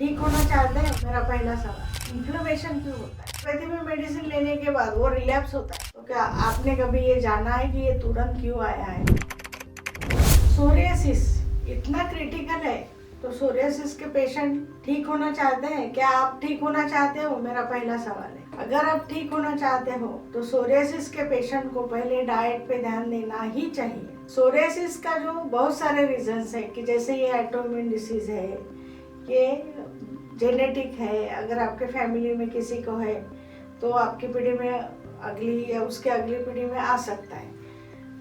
ठीक होना चाहते हैं? मेरा पहला सवाल, इन्फ्लेमेशन क्यों होता है? एलोपैथी में मेडिसिन लेने के बाद वो रिलैप्स होता है, तो क्या आपने कभी ये जाना है कि ये तुरंत क्यों आया है? सोरियासिस इतना क्रिटिकल है, तो सोरियासिस के पेशेंट ठीक होना चाहते हैं? क्या आप ठीक होना चाहते हो? मेरा पहला सवाल है। अगर आप ठीक होना चाहते हो तो सोरियासिस के पेशेंट को पहले डाइट पे ध्यान देना ही चाहिए। सोरियासिस का जो बहुत सारे रीजंस है कि जैसे ये ऑटोइम्यून डिसीज है, ये जेनेटिक है, अगर आपके फैमिली में किसी को है तो आपकी पीढ़ी में अगली या उसके अगली पीढ़ी में आ सकता है।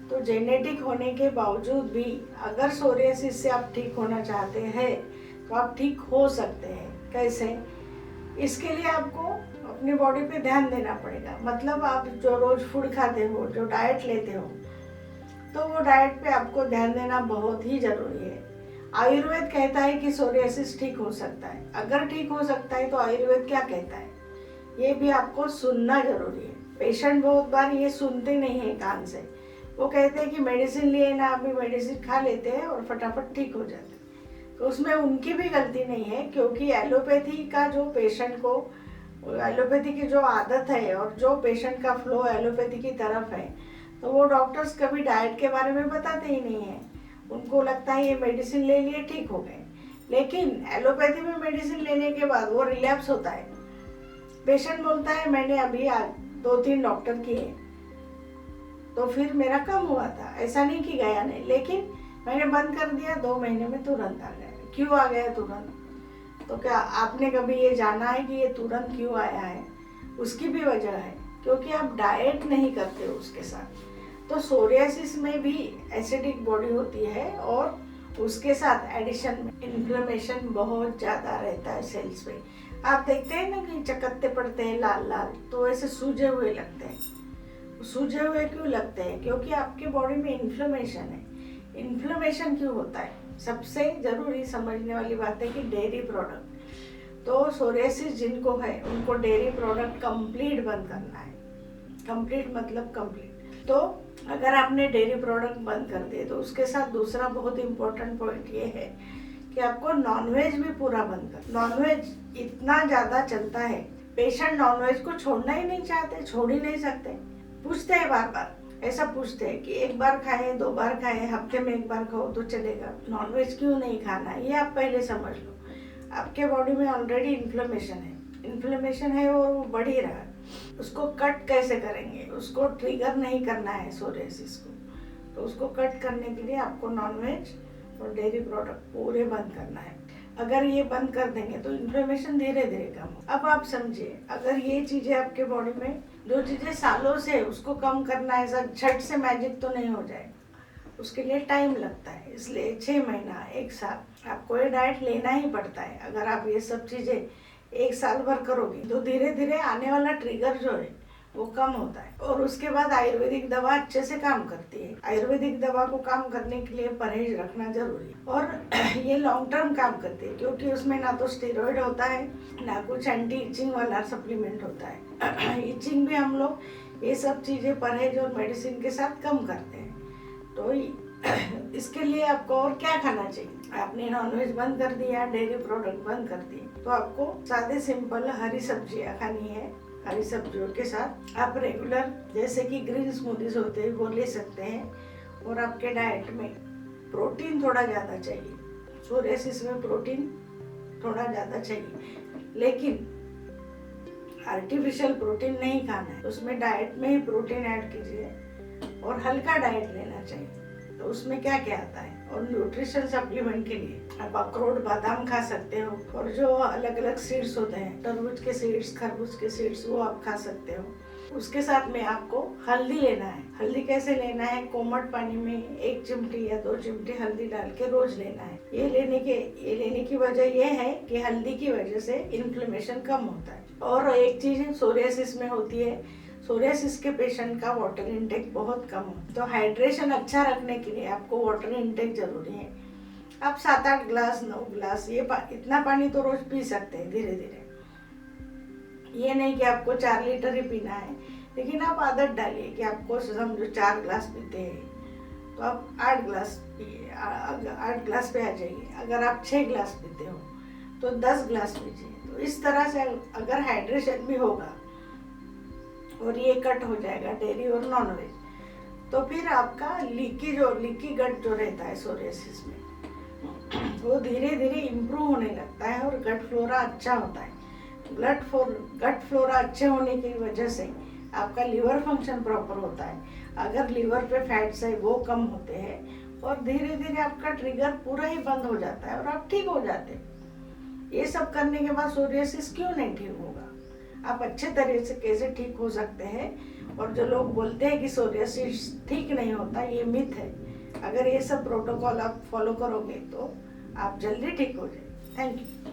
तो जेनेटिक होने के बावजूद भी अगर सोरियासिस से आप ठीक होना चाहते हैं तो आप ठीक हो सकते हैं। कैसे? इसके लिए आपको अपनी बॉडी पे ध्यान देना पड़ेगा। मतलब आप जो रोज फूड खाते हो, जो डाइट लेते हो, तो वो डाइट पे आपको ध्यान देना बहुत ही जरूरी है। आयुर्वेद कहता है कि सोरियासिस ठीक हो सकता है। अगर ठीक हो सकता है तो आयुर्वेद क्या कहता है, ये भी आपको सुनना जरूरी है। पेशेंट बहुत बार ये सुनते नहीं है कान से। वो कहते हैं कि मेडिसिन लिए ना, अभी मेडिसिन खा लेते हैं और फटाफट ठीक हो जाते हैं। तो उसमें उनकी भी गलती नहीं है, क्योंकि एलोपैथी का जो पेशेंट को, एलोपैथी की जो आदत है और जो पेशेंट का फ्लो एलोपैथी की तरफ है, तो वो डॉक्टर्स कभी डाइट के बारे में बताते ही नहीं है। उनको लगता है ये मेडिसिन ले लिए ठीक हो गए, लेकिन एलोपैथी में मेडिसिन लेने के बाद वो रिलैप्स होता है। पेशेंट बोलता है मैंने अभी 2-3 डॉक्टर किए तो फिर मेरा कम हुआ था, ऐसा नहीं कि गया नहीं, लेकिन मैंने बंद कर दिया, 2 महीने में तुरंत आ गया। क्यों आ गया तुरंत? तो क्या आपने कभी ये जाना है कि ये तुरंत क्यों आया है? उसकी भी वजह है, क्योंकि आप डाइट नहीं करते हो उसके साथ। तो सोरियासिस में भी एसिडिक बॉडी होती है और उसके साथ एडिशन में इन्फ्लेमेशन बहुत ज़्यादा रहता है सेल्स पे। आप देखते हैं ना कि चकत्ते पड़ते हैं लाल लाल, तो ऐसे सूजे हुए लगते हैं। सूजे हुए क्यों लगते हैं? क्योंकि आपके बॉडी में इन्फ्लेमेशन है। इन्फ्लेमेशन क्यों होता है? सबसे ज़रूरी समझने वाली बात है कि डेयरी प्रोडक्ट, तो सोरियासिस जिनको है उनको डेयरी प्रोडक्ट कंप्लीट बंद करना है। कंप्लीट मतलब कंप्लीट। तो अगर आपने डेयरी प्रोडक्ट बंद कर दिए तो उसके साथ दूसरा बहुत इम्पोर्टेंट पॉइंट ये है कि आपको नॉनवेज भी पूरा बंद कर। नॉनवेज इतना ज़्यादा चलता है, पेशेंट नॉनवेज को छोड़ना ही नहीं चाहते, छोड़ ही नहीं सकते। पूछते हैं बार बार, ऐसा पूछते हैं कि 1 बार खाएं, 2 बार खाएं, हफ्ते में 1 बार खाओ तो चलेगा, नॉनवेज क्यों नहीं खाना? ये आप पहले समझ लो। आपके बॉडी में ऑलरेडी इन्फ्लेमेशन है और वो बढ़ ही रहा है। उसको कट कैसे करेंगे? उसको ट्रिगर नहीं करना है सोरियासिस को, तो उसको कट करने के लिए आपको नॉनवेज और डेयरी प्रोडक्ट पूरे बंद करना है। अगर ये बंद कर देंगे तो इन्फ्लेमेशन धीरे धीरे कम हो। अब आप समझिए, अगर ये चीज़ें आपके बॉडी में, जो चीज़ें सालों से उसको कम करना है, ऐसा झट से मैजिक तो नहीं हो जाएगा, उसके लिए टाइम लगता है। इसलिए 6 महीना, 1 साल आपको ये डाइट लेना ही पड़ता है। अगर आप ये सब चीज़ें 1 साल भर करोगे तो धीरे धीरे आने वाला ट्रिगर जो है वो कम होता है। और उसके बाद आयुर्वेदिक दवा अच्छे से काम करती है। आयुर्वेदिक दवा को काम करने के लिए परहेज रखना जरूरी है, और ये लॉन्ग टर्म काम करती है, क्योंकि उसमें ना तो स्टेरॉइड होता है, ना कुछ एंटी इचिंग वाला सप्लीमेंट होता है। इचिंग भी हम लोग ये सब चीज़ें परहेज और मेडिसिन के साथ कम करते हैं। तो इसके लिए आपको और क्या खाना चाहिए? आपने नॉनवेज बंद कर दिया, डेयरी प्रोडक्ट बंद कर दिए, तो आपको सादे सिंपल हरी सब्जियां खानी है। हरी सब्जियों के साथ आप रेगुलर, जैसे कि ग्रीन स्मूदीज होते हैं, वो ले सकते हैं। और आपके डाइट में प्रोटीन थोड़ा ज़्यादा चाहिए। सोरियासिस में प्रोटीन थोड़ा ज़्यादा चाहिए, लेकिन आर्टिफिशियल प्रोटीन नहीं खाना है। उसमें डाइट में ही प्रोटीन ऐड कीजिए और हल्का डाइट लेना चाहिए। तो उसमें क्या क्या आता है? और न्यूट्रिशन सप्लीमेंट के लिए आप अखरोट, बादाम खा सकते हो, और जो अलग अलग सीड्स होते हैं, तरबूज के सीड्स, खरबूज के सीड्स, वो आप खा सकते हो। उसके साथ में आपको हल्दी लेना है। हल्दी कैसे लेना है? कोमट पानी में 1 चिमटी या 2 चिमटी हल्दी डाल के रोज लेना है। ये लेने की वजह यह है कि हल्दी की वजह से इन्फ्लेमेशन कम होता है। और एक चीज़ सोरियासिस में होती है, सोरियासिस के पेशेंट का वाटर इनटेक बहुत कम हो, तो हाइड्रेशन अच्छा रखने के लिए आपको वाटर इनटेक जरूरी है। आप 7-8 ग्लास, 9 ग्लास इतना पानी तो रोज पी सकते हैं धीरे धीरे। ये नहीं कि आपको 4 लीटर ही पीना है, लेकिन आप आदत डालिए कि आपको समझो 4 ग्लास पीते हैं तो आप 8 ग्लास पिए, 8 ग्लास पे आ जाइए। अगर आप 6 ग्लास पीते हो तो 10 ग्लास पीजिए। तो इस तरह से अगर हाइड्रेशन भी होगा और ये कट हो जाएगा डेयरी और नॉनवेज, तो फिर आपका लीकी गट जो रहता है सोरियासिस में, वो धीरे धीरे इम्प्रूव होने लगता है और गट फ्लोरा अच्छा होता है। गट फ्लोरा अच्छे होने की वजह से आपका लीवर फंक्शन प्रॉपर होता है। अगर लीवर पे फैट्स है वो कम होते हैं और धीरे धीरे आपका ट्रिगर पूरा ही बंद हो जाता है और आप ठीक हो जाते हैं। ये सब करने के बाद सोरियासिस क्यों नहीं ठीक होगा? आप अच्छे तरह से कैसे ठीक हो सकते हैं। और जो लोग बोलते हैं कि सोरियासिस ठीक नहीं होता, ये मिथ है। अगर ये सब प्रोटोकॉल आप फॉलो करोगे तो आप जल्दी ठीक हो जाए। Thank you.